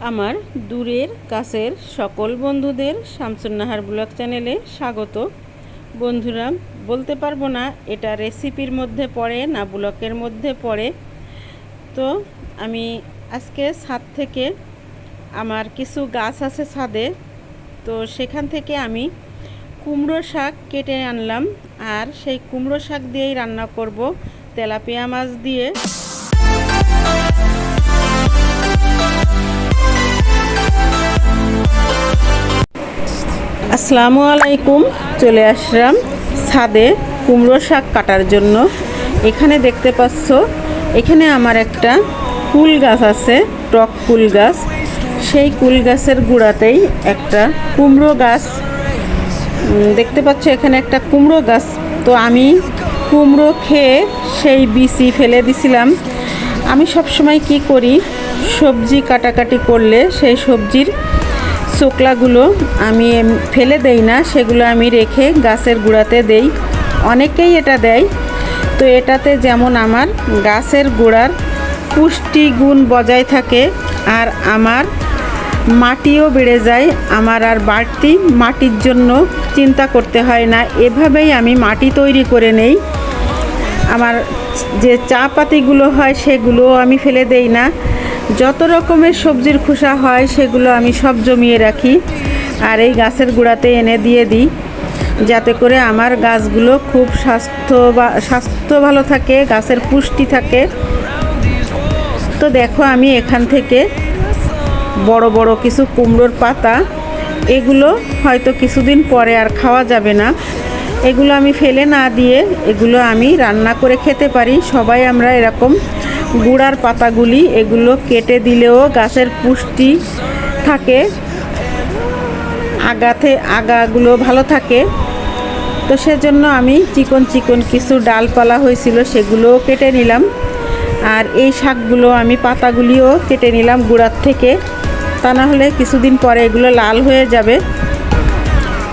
আমার দূরের কাছের সকল বন্ধুদের শামসুন নাহার ব্লগ চ্যানেলে স্বাগত। বন্ধুরা, বলতে পারবো না এটা রেসিপির মধ্যে পড়ে না ব্লগের মধ্যে পড়ে। তো আমি আজকে ছাদ থেকে, আমার কিছু গাছ আছে ছাদে, তো সেখান থেকে আমি কুমড়ো শাক কেটে আনলাম। আর সেই কুমড়ো শাক দিয়েই রান্না করব তেলাপিয়া মাছ দিয়ে। আসসালামু আলাইকুম। চলে আসলাম ছাদে কুমড়ো শাক কাটার জন্য। এখানে দেখতে পাচ্ছ, এখানে আমার একটা কুল গাছ আছে, টক কুল গাছ। সেই কুল গাছের গোড়াতেই একটা কুমড়ো গাছ দেখতে পাচ্ছ। এখানে একটা কুমড়ো গাছ, তো আমি কুমড়ো খেয়ে সেই বিচি ফেলে দিছিলাম। আমি সবসময় কি করি, সবজি কাটাকাটি করলে সেই সবজির চোকলাগুলো আমি ফেলে দেই না, সেগুলো আমি রেখে গাছের গোড়াতে দেই। অনেকেই এটা দেয়। তো এটাতে যেমন আমার গাছের গোড়ার পুষ্টিগুণ বজায় থাকে, আর আমার মাটিও বেড়ে যায়। আমার আর বাড়তি মাটির জন্য চিন্তা করতে হয় না। এভাবেই আমি মাটি তৈরি করে নেই। আমার যে চা পাতিগুলো হয় সেগুলোও আমি ফেলে দেই না। যত রকমের সবজির খোসা হয় সেগুলো আমি সব জমিয়ে রাখি, আর এই গাছের গোড়াতে এনে দিয়ে দিই, যাতে করে আমার গাছগুলো খুব স্বাস্থ্য ভালো থাকে, গাছের পুষ্টি থাকে। তো দেখো, আমি এখান থেকে বড় বড় কিছু কুমড়োর পাতা, এগুলো হয়তো কিছুদিন পরে আর খাওয়া যাবে না, এগুলো আমি ফেলে না দিয়ে এগুলো আমি রান্না করে খেতে পারি। সবাই আমরা এরকম গুঁড়ার পাতাগুলি এগুলো কেটে দিলেও গাছের পুষ্টি থাকে, আগাগুলো ভালো থাকে। তো সেজন্য আমি চিকন চিকন কিছু ডালপালা হয়েছিল সেগুলোও কেটে নিলাম। আর এই শাকগুলো আমি পাতাগুলিও কেটে নিলাম গুঁড়ার থেকে, তা না হলে কিছুদিন পরে এগুলো লাল হয়ে যাবে।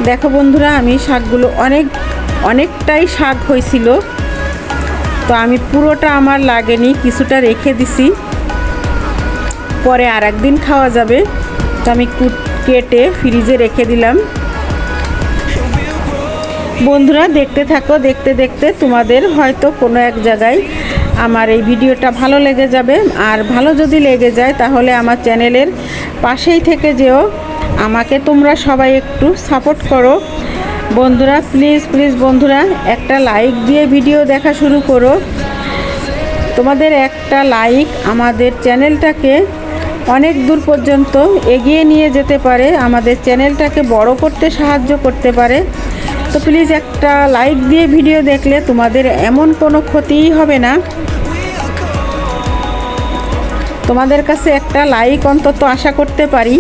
দেখো বন্ধুরা, আমি শাকগুলো অনেকটাই শাক হয়েছিল, তো আমি পুরোটা আমার লাগেনি, কিছুটা রেখে দিছি, পরে আর একদিন খাওয়া যাবে। তো আমি কেটে ফ্রিজে রেখে দিলাম। বন্ধুরা, দেখতে থাকো, দেখতে দেখতে তোমাদের হয়তো কোনো এক জায়গায় আমার এই ভিডিওটা ভালো লেগে যাবে। আর ভালো যদি লেগে যায় তাহলে আমার চ্যানেলের পাশেই থেকে যেও। আমাকে তোমরা সবাই একটু সাপোর্ট করো বন্ধুরা, প্লিজ প্লিজ বন্ধুরা, একটা লাইক দিয়ে ভিডিও দেখা শুরু করো। তোমাদের একটা লাইক আমাদের চ্যানেলটাকে অনেক দূর পর্যন্ত এগিয়ে নিয়ে যেতে পারে, আমাদের চ্যানেলটাকে বড় করতে সাহায্য করতে পারে। তো প্লিজ একটা লাইক দিয়ে ভিডিও দেখলে তোমাদের এমন কোনো ক্ষতিই হবে না। তোমাদের কাছে একটা লাইক অন্তত আশা করতে পারি।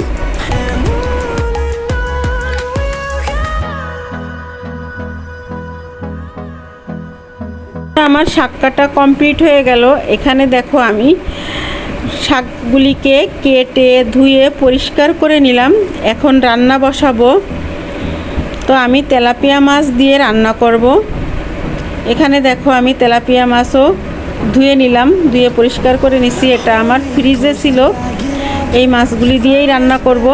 আমার শাক কাটা কমপ্লিট হয়ে গেল। এখানে দেখো, আমি শাকগুলিকে কেটে ধুয়ে পরিষ্কার করে নিলাম। এখন রান্না বসাবো। তো আমি তেলাপিয়া মাছ দিয়ে রান্না করব। এখানে দেখো, আমি তেলাপিয়া মাছও ধুয়ে নিলাম, ধুয়ে পরিষ্কার করে নিছি। এটা আমার ফ্রিজে ছিল। এই মাছগুলি দিয়েই রান্না করব।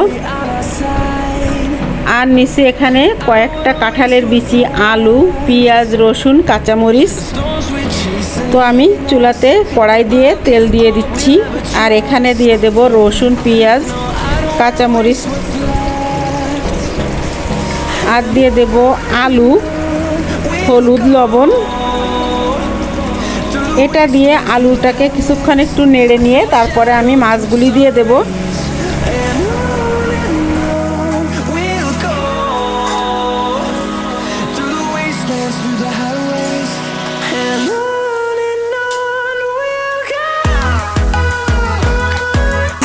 আর নিচে এখানে কয়েকটা কাঁঠালের বিচি, আলু, পেঁয়াজ, রসুন, কাঁচামরিচ। তো আমি চুলাতে কড়াই দিয়ে তেল দিয়ে দিচ্ছি, আর এখানে দিয়ে দেব রসুন, পেঁয়াজ, কাঁচামরিচ, আর দিয়ে দেব আলু, হলুদ, লবণ। এটা দিয়ে আলুটাকে কিছুক্ষণ একটু নেড়ে নিয়ে তারপরে আমি মাছগুলি দিয়ে দেব।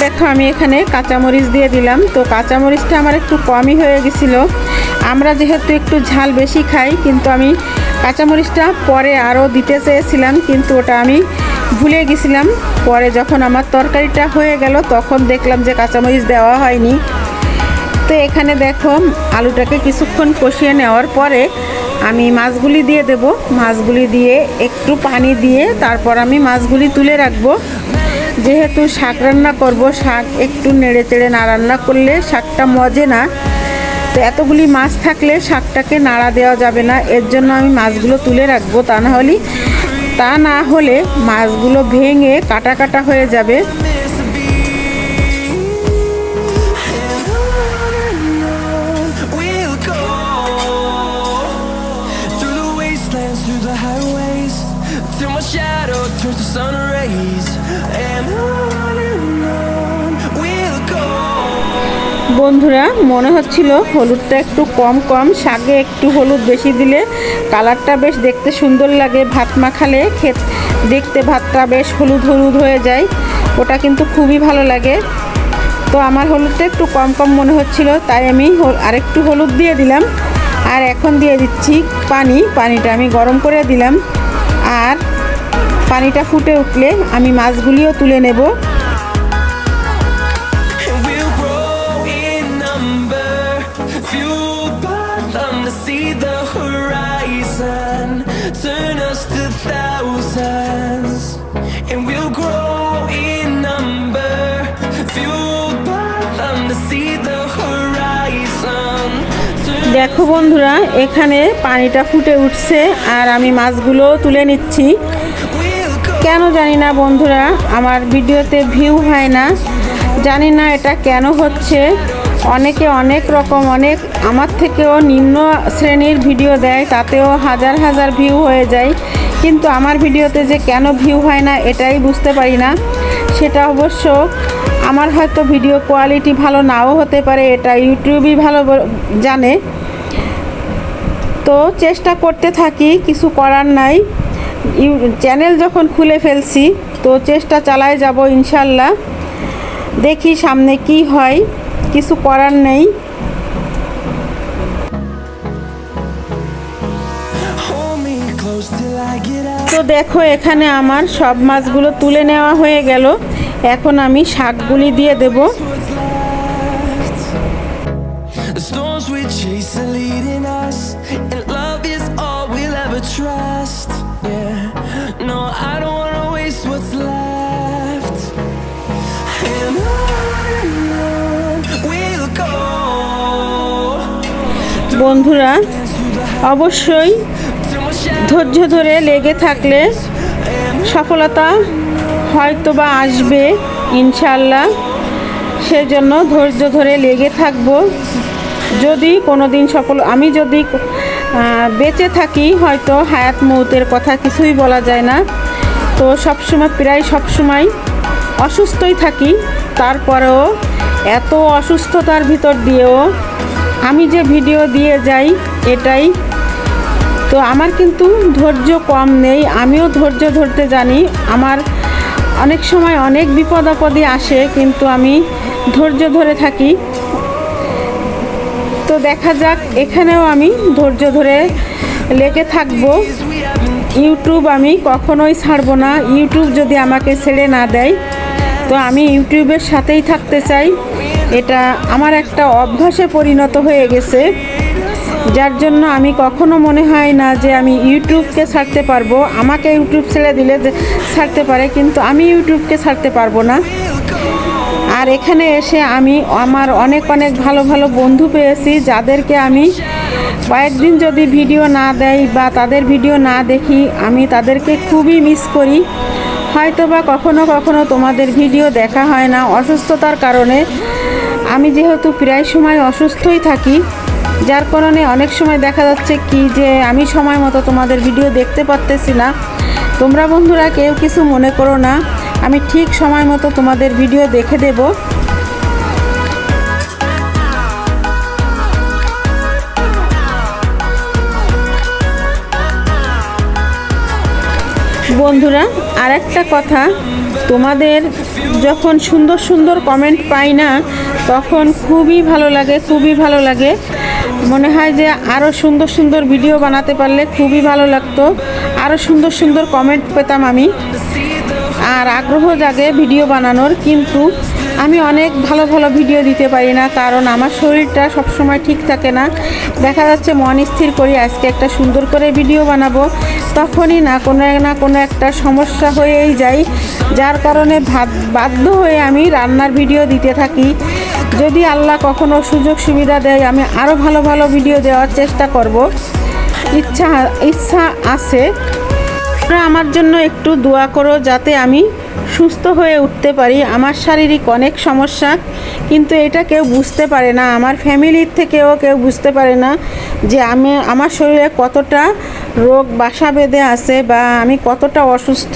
দেখো, আমি এখানে কাঁচামরিচ দিয়ে দিলাম। তো কাঁচামরিচটা আমার একটু কমই হয়ে গেছিলো। আমরা যেহেতু একটু ঝাল বেশি খাই, কিন্তু আমি কাঁচামরিচটা পরে আরও দিতে চেয়েছিলাম, কিন্তু ওটা আমি ভুলে গেছিলাম। পরে যখন আমার তরকারিটা হয়ে গেল তখন দেখলাম যে কাঁচামরিচ দেওয়া হয়নি। তো এখানে দেখো, আলুটাকে কিছুক্ষণ কষিয়ে নেওয়ার পরে আমি মাছগুলি দিয়ে দেব। মাছগুলি দিয়ে একটু পানি দিয়ে তারপর আমি মাছগুলি তুলে রাখবো। যেহেতু শাক রান্না করব, শাক একটু নেড়ে চেড়ে না রান্না করলে শাকটা মজে না। তো এতগুলি মাছ থাকলে শাকটাকে নাড়া দেওয়া যাবে না, এর জন্য আমি মাছগুলো তুলে রাখবো। তা না হলে মাছগুলো ভেঙে কাটা কাটা হয়ে যাবে। বন্ধুরা, মনে হচ্ছিল হলুদটা একটু কম কম, শাকে একটু হলুদ বেশি দিলে কালারটা বেশ দেখতে সুন্দর লাগে। ভাত মাখালে দেখতে ভাতটা বেশ হলুদ হলুদ হয়ে যায়, ওটা কিন্তু খুবই ভালো লাগে। তো আমার হলুদটা একটু কম কম মনে হচ্ছিল, তাই আমি আরেকটু হলুদ দিয়ে দিলাম। আর এখন দিয়ে দিচ্ছি পানিটা আমি গরম করে দিলাম। আর পানিটা ফুটে উঠলে আমি মাছগুলিও তুলে নেব। দেখো বন্ধুরা, এখানে পানিটা ফুটে উঠছে আর আমি মাছগুলো তুলে নিচ্ছি। কেন জানি না বন্ধুরা, আমার ভিডিওতে ভিউ হয় না, জানি না এটা কেন হচ্ছে। অনেকে অনেক রকম আমার থেকেও নিম্ন শ্রেণীর ভিডিও দেয়, তাতেও হাজার হাজার ভিউ হয়ে যায়, কিন্তু আমার ভিডিওতে যে কেন ভিউ হয় না এটাই বুঝতে পারি না। সেটা অবশ্য আমার হয়তো ভিডিও কোয়ালিটি ভালো নাও হতে পারে, এটা ইউটিউবই ভালো জানে। তো চেষ্টা করতে থাকি, কিছু করার নাই। চ্যানেল যখন খুলে ফেলছি তো চেষ্টা চালায় যাব ইনশাল্লাহ। দেখি সামনে কি হয়, কিছু করার নেই। তো দেখো, এখানে আমার সব মাছগুলো তুলে নেওয়া হয়ে গেল। এখন আমি শাকগুলি দিয়ে দেব। বন্ধুরা, অবশ্যই ধৈর্য ধরে লেগে থাকলে সফলতা হয়তো বা আসবে ইনশাল্লাহ। সেজন্য ধৈর্য ধরে লেগে থাকবো। যদি কোনো দিন আমি যদি বেঁচে থাকি, হয়তো হায়াত মৌতের কথা কিছুই বলা যায় না। তো প্রায় সবসময় অসুস্থই থাকি, তারপরেও এত অসুস্থতার ভিতর দিয়েও আমি যে ভিডিও দিয়ে যাই এটাই। তো আমার কিন্তু ধৈর্য কম নেই, আমিও ধৈর্য ধরতে জানি। আমার অনেক সময় অনেক বিপদ আপদে আসে, কিন্তু আমি ধৈর্য ধরে থাকি। তো দেখা যাক, এখানেও আমি ধৈর্য ধরে লেগে থাকব। ইউটিউব আমি কখনোই ছাড়বো না। ইউটিউব যদি আমাকে ছেড়ে না দেয় তো আমি ইউটিউবের সাথেই থাকতে চাই। এটা আমার একটা অভ্যাসে পরিণত হয়ে গেছে, যার জন্য আমি কখনো মনে হয় না যে আমি ইউটিউবকে ছাড়তে পারবো। আমাকে ইউটিউব ছেড়ে দিলে ছাড়তে পারে, কিন্তু আমি ইউটিউবকে ছাড়তে পারবো না। আর এখানে এসে আমি আমার অনেক ভালো ভালো বন্ধু পেয়েছি, যাদেরকে আমি কয়েকদিন যদি ভিডিও না দেই বা তাদের ভিডিও না দেখি, আমি তাদেরকে খুবই মিস করি। হয়তো বা কখনো কখনো তোমাদের ভিডিও দেখা হয় না অসুস্থতার কারণে। আমি যেহেতু প্রায় সময় অসুস্থই থাকি, যার কারণে অনেক সময় দেখা যাচ্ছে কি যে আমি সময় মতো তোমাদের ভিডিও দেখতে পারতেছি না। তোমরা বন্ধুরা কেউ কিছু মনে করো না, আমি ঠিক সময় মতো তোমাদের ভিডিও দেখে দেব। বন্ধুরা, আর একটা কথা, তোমাদের যখন সুন্দর সুন্দর কমেন্ট পাই না, তখন খুবই ভালো লাগে। মনে হয় যে আরও সুন্দর সুন্দর ভিডিও বানাতে পারলে খুবই ভালো লাগতো, আরও সুন্দর সুন্দর কমেন্ট পেতাম আমি। আর আগ্রহ জাগে ভিডিও বানানোর, কিন্তু আমি অনেক ভালো ভালো ভিডিও দিতে পারি না, কারণ আমার শরীরটা সবসময় ঠিক থাকে না। দেখা যাচ্ছে মন স্থির করি আজকে একটা সুন্দর করে ভিডিও বানাবো, তখনই না কোনো একটা সমস্যা হয়েই যায়, যার কারণে বাধ্য হয়ে আমি রান্নার ভিডিও দিতে থাকি। যদি আল্লাহ কখনো সুযোগ সুবিধা দেয় আমি আরও ভালো ভালো ভিডিও দেওয়ার চেষ্টা করব, ইচ্ছা আছে। তোমরা আমার জন্য একটু দোয়া করো যাতে আমি সুস্থ হয়ে উঠতে পারি। আমার শারীরিক অনেক সমস্যা, কিন্তু এটা কেউ বুঝতে পারে না, আমার ফ্যামিলির থেকেও কেউ বুঝতে পারে না যে আমার শরীরে কতটা রোগ বাসা বেঁধে আছে বা আমি কতটা অসুস্থ।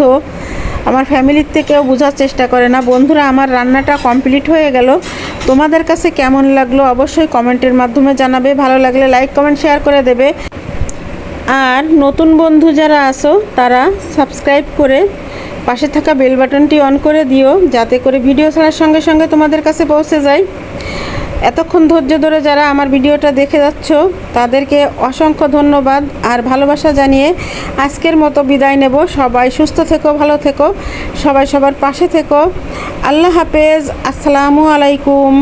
আমার ফ্যামিলির থেকেও বোঝার চেষ্টা করে না। বন্ধুরা, আমার রান্নাটা কমপ্লিট হয়ে গেল। তোমাদের কাছে কেমন লাগলো অবশ্যই কমেন্টের মাধ্যমে জানাবে। ভালো লাগলে লাইক কমেন্ট শেয়ার করে দেবে। আর নতুন বন্ধু যারা আছো তারা সাবস্ক্রাইব করে পাশে থাকা বেল বাটনটি অন করে দিও, যাতে করে ভিডিও ছাড়ার সঙ্গে সঙ্গে তোমাদের কাছে পৌঁছে যায়। এতক্ষণ ধৈর্য ধরে যারা আমার ভিডিওটা দেখে যাচ্ছ তাদেরকে অসংখ্য ধন্যবাদ আর ভালোবাসা জানিয়ে আজকের মতো বিদায় নেব। সবাই সুস্থ থেকো, ভালো থেকো, সবাই সবার পাশে থেকো। আল্লাহ হাফেজ, আসসালামু আলাইকুম।